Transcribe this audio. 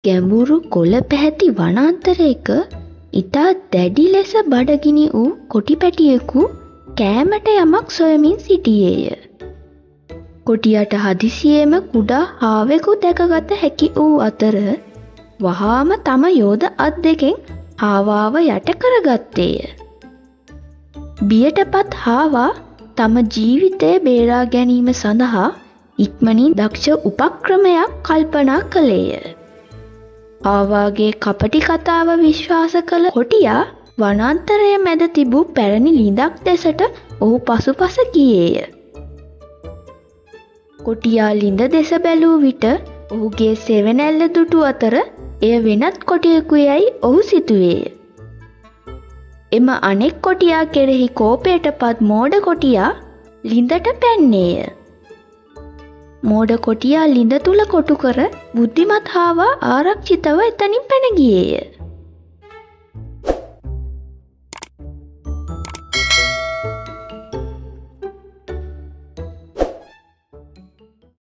ගැඹුරු කොළ පැහැති වනාන්තරයක ඉතා දැඩි ලෙස බඩගිනි වූ කොටිපැටියෙකු කෑමට යමක් සොයමින් සිටියේය. කොටියට හදිසියේම කුඩා හාවෙකු දැකගත හැකි වූ අතර වහාම තම යෝධ අත් දෙකෙන් හාවාව යට කරගත්තේය. බියටපත් හාවා තම ජීවිතය බේරා ගැනීම සඳහා ඉක්මනින් දක්ෂ උපක්‍රමයක් කල්පනා කළේය. හාවාගේ කපටි කතාව විශ්වාස කළ කොටියා වනාන්තරය මැද තිබූ පැරණි ළිඳක් දෙසට ඔහු පසුපස ගියේය. කොටියා ළිඳ දෙස බැලූ විට ඔහුගේ සෙවණැල්ල දුටු අතර එය වෙනත් කොටියෙකු යයි ඔහු සිතුවේය. එම අනෙක් කොටියා කෙරෙහි කෝපයටපත් මෝඩ කොටියා ළිඳට පැන්නේය. මෝඩ කොටියා ළිඳ තුල කොටු කර බුද්ධිමත් හාවා ආරක්ෂිතව එතනින් පැන ගියේය.